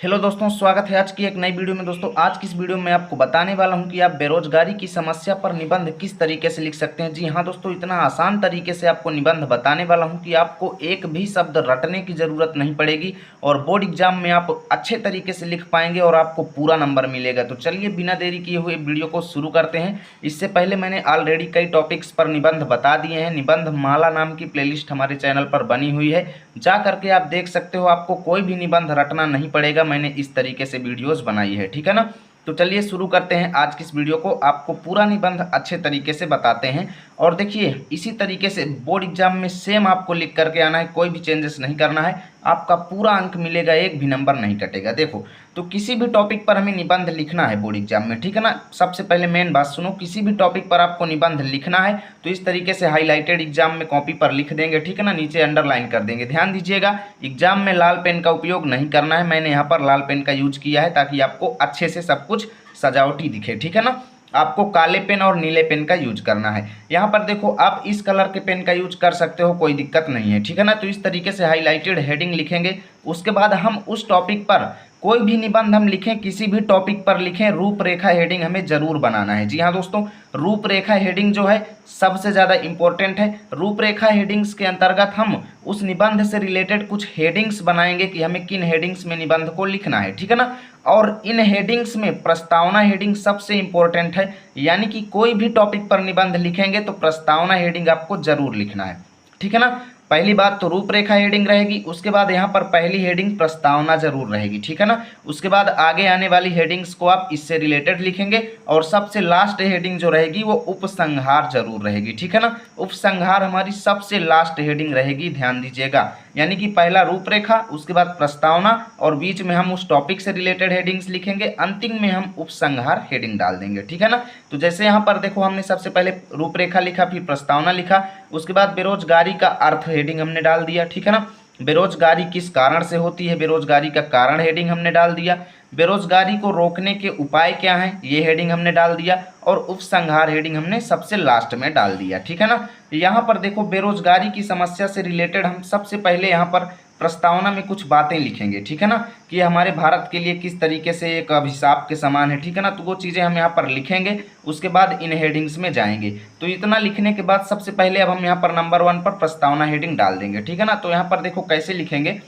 Hello दोस्तों, स्वागत है आज की एक नई वीडियो में। दोस्तों आज की इस वीडियो में आपको बताने वाला हूं कि आप बेरोजगारी की समस्या पर निबंध किस तरीके से लिख सकते हैं। जी हां दोस्तों, इतना आसान तरीके से आपको निबंध बताने वाला हूं कि आपको एक भी शब्द रटने की ज़रूरत नहीं पड़ेगी और बोर्ड एग्जाम में आप अच्छे तरीके से लिख पाएंगे और आपको पूरा नंबर मिलेगा। तो चलिए बिना देरी किए हुए वीडियो को शुरू करते हैं। इससे पहले मैंने ऑलरेडी कई टॉपिक्स पर निबंध बता दिए हैं। निबंध माला नाम की प्लेलिस्ट हमारे चैनल पर बनी हुई है, जा करके आप देख सकते हो। आपको कोई भी निबंध रटना नहीं पड़ेगा, मैंने इस तरीके से वीडियोस बनाई है, ठीक है ना। तो चलिए शुरू करते हैं आज की इस वीडियो को। आपको पूरा निबंध अच्छे तरीके से बताते हैं और देखिए इसी तरीके से बोर्ड एग्जाम में सेम आपको लिख करके आना है, कोई भी चेंजेस नहीं करना है। आपका पूरा अंक मिलेगा, एक भी नंबर नहीं कटेगा। देखो तो किसी भी टॉपिक पर हमें निबंध लिखना है बोर्ड एग्जाम में, ठीक है ना। सबसे पहले मेन बात सुनो, किसी भी टॉपिक पर आपको निबंध लिखना है तो इस तरीके से हाईलाइटेड एग्जाम में कॉपी पर लिख देंगे, ठीक है ना। नीचे अंडरलाइन कर देंगे। ध्यान दीजिएगा, एग्जाम में लाल पेन का उपयोग नहीं करना है। मैंने यहाँ पर लाल पेन का यूज किया है ताकि आपको अच्छे से सब कुछ सजावटी दिखे, ठीक है ना। आपको काले पेन और नीले पेन का यूज करना है। यहाँ पर देखो आप इस कलर के पेन का यूज कर सकते हो, कोई दिक्कत नहीं है, ठीक है ना। तो इस तरीके से हाईलाइटेड हेडिंग लिखेंगे। उसके बाद हम उस टॉपिक पर कोई भी निबंध हम लिखें, किसी भी टॉपिक पर लिखें, रूपरेखा हेडिंग हमें जरूर बनाना है। जी हाँ दोस्तों, रूपरेखा हेडिंग जो है सबसे ज़्यादा इंपॉर्टेंट है। रूपरेखा हेडिंग्स के अंतर्गत हम उस निबंध से रिलेटेड कुछ हेडिंग्स बनाएंगे कि हमें किन हेडिंग्स में निबंध को लिखना है, ठीक है ना। और इन हेडिंग्स में प्रस्तावना हेडिंग सबसे इंपॉर्टेंट है, यानी कि कोई भी टॉपिक पर निबंध लिखेंगे तो प्रस्तावना हेडिंग आपको जरूर लिखना है, ठीक है ना। पहली बात तो रूपरेखा हेडिंग रहेगी, उसके बाद यहाँ पर पहली हेडिंग प्रस्तावना जरूर रहेगी, ठीक है ना। उसके बाद आगे आने वाली हेडिंग्स को आप इससे रिलेटेड लिखेंगे और सबसे लास्ट हेडिंग जो रहेगी वो उपसंहार जरूर रहेगी, ठीक है ना। उपसंहार हमारी सबसे लास्ट हेडिंग रहेगी, ध्यान दीजिएगा। यानी कि पहला रूपरेखा, उसके बाद प्रस्तावना और बीच में हम उस टॉपिक से रिलेटेड हेडिंग्स लिखेंगे, अंतिम में हम उपसंहार हेडिंग डाल देंगे, ठीक है ना। तो जैसे यहाँ पर देखो हमने सबसे पहले रूपरेखा लिखा, फिर प्रस्तावना लिखा, उसके बाद बेरोजगारी का अर्थ हेडिंग हमने डाल दिया, ठीक है ना। बेरोजगारी किस कारण से होती है, बेरोजगारी का कारण हेडिंग हमने डाल दिया। बेरोजगारी को रोकने के उपाय क्या हैं, ये हेडिंग हमने डाल दिया। और उपसंहार हेडिंग हमने सबसे लास्ट में डाल दिया, ठीक है ना। यहाँ पर देखो बेरोजगारी की समस्या से रिलेटेड हम सबसे पहले यहाँ पर प्रस्तावना में कुछ बातें लिखेंगे, ठीक है ना, कि हमारे भारत के लिए किस तरीके से एक अभिशाप के समान है, ठीक है ना। तो वो चीज़ें हम यहाँ पर लिखेंगे, उसके बाद इन हेडिंग्स में जाएंगे। तो इतना लिखने के बाद सबसे पहले अब हम यहाँ पर नंबर 1 पर प्रस्तावना हेडिंग डाल देंगे, ठीक है ना। तो यहाँ पर देखो कैसे लिखेंगे,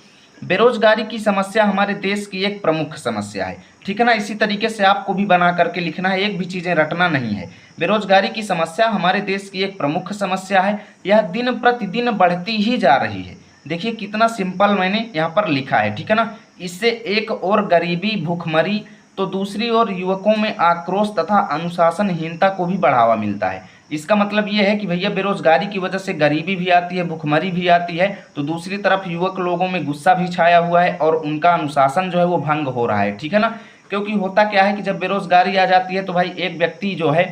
बेरोजगारी की समस्या हमारे देश की एक प्रमुख समस्या है, ठीक है ना। इसी तरीके से आपको भी बना करके लिखना है, एक भी चीज़ें रटना नहीं है। बेरोजगारी की समस्या हमारे देश की एक प्रमुख समस्या है, यह दिन प्रतिदिन बढ़ती ही जा रही है। देखिए कितना सिंपल मैंने यहाँ पर लिखा है, ठीक है ना। इससे एक और गरीबी भूखमरी तो दूसरी ओर युवकों में आक्रोश तथा अनुशासनहीनता को भी बढ़ावा मिलता है। इसका मतलब ये है कि भैया बेरोजगारी की वजह से गरीबी भी आती है, भुखमरी भी आती है, तो दूसरी तरफ युवक लोगों में गुस्सा भी छाया हुआ है और उनका अनुशासन जो है वो भंग हो रहा है, ठीक है ना। क्योंकि होता क्या है कि जब बेरोजगारी आ जाती है तो भाई एक व्यक्ति जो है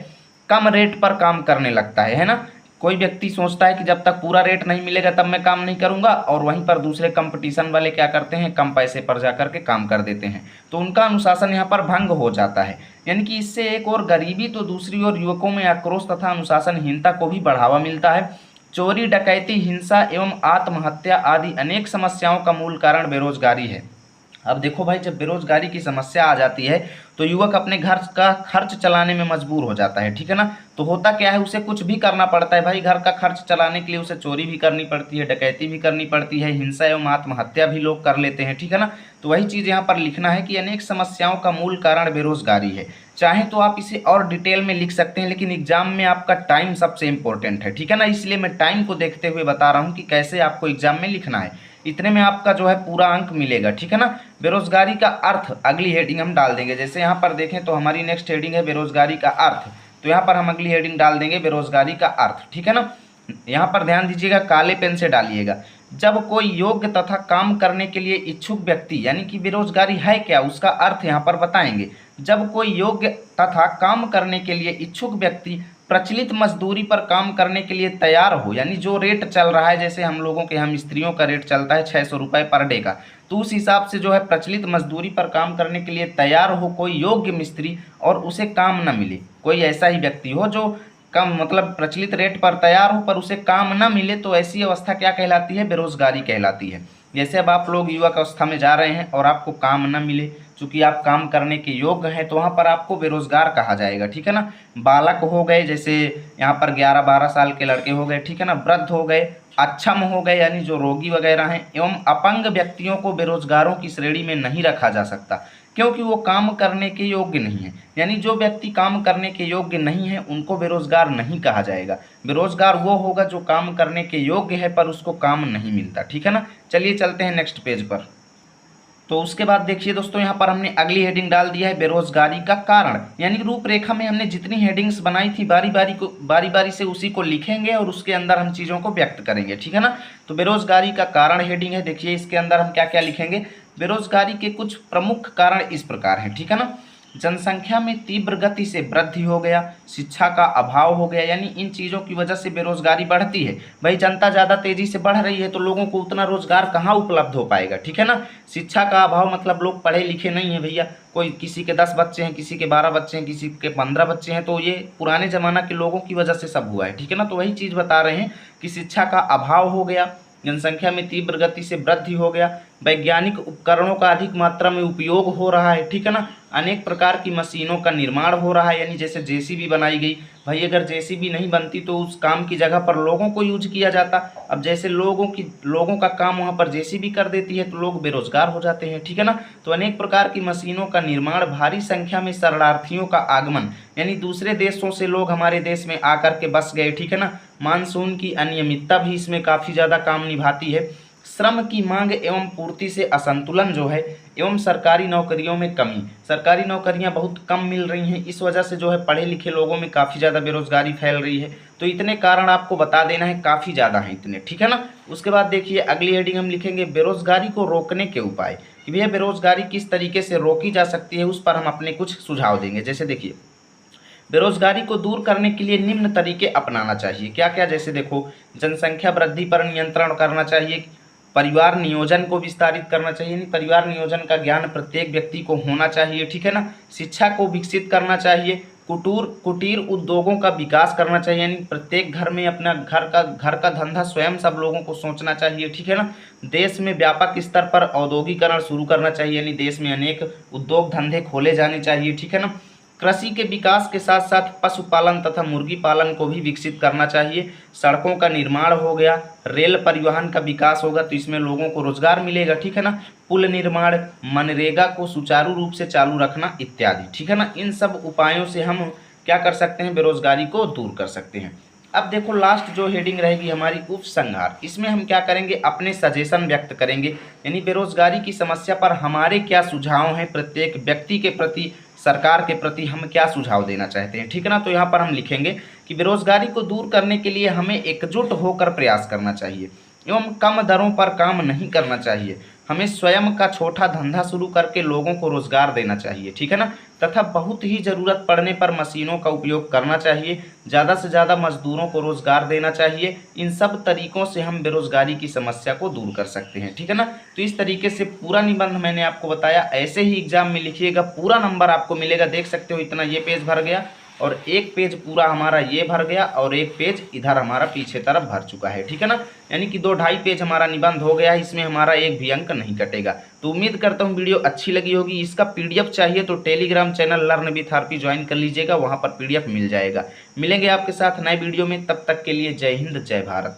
कम रेट पर काम करने लगता है ना। कोई व्यक्ति सोचता है कि जब तक पूरा रेट नहीं मिलेगा तब मैं काम नहीं करूंगा, और वहीं पर दूसरे कंपटीशन वाले क्या करते हैं, कम पैसे पर जाकर के काम कर देते हैं, तो उनका अनुशासन यहाँ पर भंग हो जाता है। यानी कि इससे एक और गरीबी तो दूसरी ओर युवकों में आक्रोश तथा अनुशासनहीनता को भी बढ़ावा मिलता है। चोरी डकैती हिंसा एवं आत्महत्या आदि अनेक समस्याओं का मूल कारण बेरोजगारी है। अब देखो भाई, जब बेरोजगारी की समस्या आ जाती है तो युवक अपने घर का खर्च चलाने में मजबूर हो जाता है, ठीक है ना। तो होता क्या है, उसे कुछ भी करना पड़ता है भाई, घर का खर्च चलाने के लिए उसे चोरी भी करनी पड़ती है, डकैती भी करनी पड़ती है, हिंसा एवं आत्महत्या भी लोग कर लेते हैं, ठीक है ना। तो वही चीज़ यहाँ पर लिखना है कि अनेक समस्याओं का मूल कारण बेरोजगारी है। चाहे तो आप इसे और डिटेल में लिख सकते हैं, लेकिन एग्जाम में आपका टाइम सबसे इंपॉर्टेंट है, ठीक है ना। इसलिए मैं टाइम को देखते हुए बता रहा हूँ कि कैसे आपको एग्जाम में लिखना है। इतने में आपका जो है पूरा अंक मिलेगा, ठीक है ना। बेरोजगारी का अर्थ अगली हेडिंग हम डाल देंगे। जैसे यहाँ पर देखें तो हमारी नेक्स्ट हेडिंग है बेरोजगारी का अर्थ, तो यहाँ पर हम अगली हेडिंग डाल देंगे बेरोजगारी का अर्थ, ठीक है ना। यहाँ पर ध्यान दीजिएगा, काले पेन से डालिएगा। जब कोई योग्य तथा काम करने के लिए इच्छुक व्यक्ति, यानी कि बेरोजगारी है क्या, उसका अर्थ यहाँ पर बताएंगे। जब कोई योग्य तथा काम करने के लिए इच्छुक व्यक्ति प्रचलित मजदूरी पर काम करने के लिए तैयार हो, यानी जो रेट चल रहा है, जैसे हम लोगों के यहाँ मिस्त्रियों का रेट चलता है 600 रुपये पर डे का, तो उस हिसाब से जो है प्रचलित मजदूरी पर काम करने के लिए तैयार हो कोई योग्य मिस्त्री और उसे काम न मिले। कोई ऐसा ही व्यक्ति हो जो कम मतलब प्रचलित रेट पर तैयार हो पर उसे काम न मिले, तो ऐसी अवस्था क्या कहलाती है, बेरोजगारी कहलाती है। जैसे अब आप लोग युवक अवस्था में जा रहे हैं और आपको काम न मिले, चूंकि आप काम करने के योग्य हैं, तो वहाँ पर आपको बेरोजगार कहा जाएगा, ठीक है ना। बालक हो गए, जैसे यहाँ पर 11-12 साल के लड़के हो गए, ठीक है ना, वृद्ध हो गए, अक्षम हो गए यानी जो रोगी वगैरह हैं, एवं अपंग व्यक्तियों को बेरोजगारों की श्रेणी में नहीं रखा जा सकता, क्योंकि वो काम करने के योग्य नहीं है। यानी जो व्यक्ति काम करने के योग्य नहीं है उनको बेरोजगार नहीं कहा जाएगा। बेरोजगार वो होगा जो काम करने के योग्य है पर उसको काम नहीं मिलता, ठीक है ना। चलिए चलते हैं नेक्स्ट पेज पर। तो उसके बाद देखिए दोस्तों, यहाँ पर हमने अगली हेडिंग डाल दिया है बेरोजगारी का कारण। यानी रूपरेखा में हमने जितनी हेडिंग्स बनाई थी बारी बारी से उसी को लिखेंगे और उसके अंदर हम चीज़ों को व्यक्त करेंगे, ठीक है ना। तो बेरोजगारी का कारण हेडिंग है, देखिए इसके अंदर हम क्या क्या लिखेंगे। बेरोजगारी के कुछ प्रमुख कारण इस प्रकार हैं, ठीक है ना। जनसंख्या में तीव्र गति से वृद्धि हो गया, शिक्षा का अभाव हो गया, यानी इन चीज़ों की वजह से बेरोजगारी बढ़ती है। भाई जनता ज़्यादा तेजी से बढ़ रही है तो लोगों को उतना रोजगार कहाँ उपलब्ध हो पाएगा, ठीक है ना। शिक्षा का अभाव मतलब लोग पढ़े लिखे नहीं है भैया, कोई किसी के 10 बच्चे हैं, किसी के 12 बच्चे हैं, किसी के 15 बच्चे हैं, तो ये पुराने ज़माना के लोगों की वजह से सब हुआ है, ठीक है ना। तो वही चीज़ बता रहे हैं कि शिक्षा का अभाव हो गया, जनसंख्या में तीव्र गति से वृद्धि हो गया, वैज्ञानिक उपकरणों का अधिक मात्रा में उपयोग हो रहा है, ठीक है ना। अनेक प्रकार की मशीनों का निर्माण हो रहा है, यानी जैसे जेसीबी बनाई गई। भाई अगर जेसीबी नहीं बनती तो उस काम की जगह पर लोगों को यूज किया जाता। अब जैसे लोगों का काम वहाँ पर जेसीबी कर देती है तो लोग बेरोजगार हो जाते हैं, ठीक है ना। तो अनेक प्रकार की मशीनों का निर्माण, भारी संख्या में शरणार्थियों का आगमन, यानी दूसरे देशों से लोग हमारे देश में आकर के बस गए, ठीक है ना। मानसून की अनियमितता भी इसमें काफ़ी ज़्यादा काम निभाती है। श्रम की मांग एवं पूर्ति से असंतुलन जो है, एवं सरकारी नौकरियों में कमी, सरकारी नौकरियां बहुत कम मिल रही हैं, इस वजह से जो है पढ़े लिखे लोगों में काफ़ी ज़्यादा बेरोजगारी फैल रही है। तो इतने कारण आपको बता देना है, काफ़ी ज़्यादा हैं इतने, ठीक है ना। उसके बाद देखिए अगली हेडिंग हम लिखेंगे बेरोजगारी को रोकने के उपाय, कि भैया बेरोजगारी किस तरीके से रोकी जा सकती है, उस पर हम अपने कुछ सुझाव देंगे। जैसे देखिए बेरोजगारी को दूर करने के लिए निम्न तरीके अपनाना चाहिए। क्या क्या, जैसे देखो, जनसंख्या वृद्धि पर नियंत्रण करना चाहिए, परिवार नियोजन को विस्तारित करना चाहिए, यानी परिवार नियोजन का ज्ञान प्रत्येक व्यक्ति को होना चाहिए, ठीक है ना। शिक्षा को विकसित करना चाहिए, कुटीर उद्योगों का विकास करना चाहिए, यानी प्रत्येक घर में अपना घर का धंधा स्वयं सब लोगों को सोचना चाहिए, ठीक है ना। देश में व्यापक स्तर पर औद्योगिकरण शुरू करना चाहिए, यानी देश में अनेक उद्योग धंधे खोले जाने चाहिए, ठीक है ना। कृषि के विकास के साथ साथ पशुपालन तथा मुर्गी पालन को भी विकसित करना चाहिए। सड़कों का निर्माण हो गया, रेल परिवहन का विकास होगा तो इसमें लोगों को रोजगार मिलेगा, ठीक है ना। पुल निर्माण, मनरेगा को सुचारू रूप से चालू रखना इत्यादि, ठीक है ना। इन सब उपायों से हम क्या कर सकते हैं, बेरोजगारी को दूर कर सकते हैं। अब देखो लास्ट जो हेडिंग रहेगी हमारी उपसंहार, इसमें हम क्या करेंगे, अपने सजेशन व्यक्त करेंगे, यानी बेरोजगारी की समस्या पर हमारे क्या सुझाव हैं, प्रत्येक व्यक्ति के प्रति, सरकार के प्रति हम क्या सुझाव देना चाहते हैं, ठीक है ना। तो यहाँ पर हम लिखेंगे कि बेरोजगारी को दूर करने के लिए हमें एकजुट होकर प्रयास करना चाहिए एवं कम दरों पर काम नहीं करना चाहिए। हमें स्वयं का छोटा धंधा शुरू करके लोगों को रोजगार देना चाहिए, ठीक है ना। तथा बहुत ही ज़रूरत पड़ने पर मशीनों का उपयोग करना चाहिए, ज़्यादा से ज़्यादा मजदूरों को रोजगार देना चाहिए। इन सब तरीकों से हम बेरोजगारी की समस्या को दूर कर सकते हैं, ठीक है ना। तो इस तरीके से पूरा निबंध मैंने आपको बताया, ऐसे ही एग्जाम में लिखिएगा, पूरा नंबर आपको मिलेगा। देख सकते हो इतना ये पेज भर गया और एक पेज पूरा हमारा ये भर गया और एक पेज इधर हमारा पीछे तरफ भर चुका है, ठीक है ना। यानी कि 2-2.5 पेज हमारा निबंध हो गया, इसमें हमारा एक भी अंक नहीं कटेगा। तो उम्मीद करता हूँ वीडियो अच्छी लगी होगी। इसका पीडीएफ चाहिए तो Telegram channel learn with RP join कर लीजिएगा, वहाँ पर पीडीएफ मिल जाएगा। मिलेंगे आपके साथ नए वीडियो में, तब तक के लिए जय हिंद जय भारत।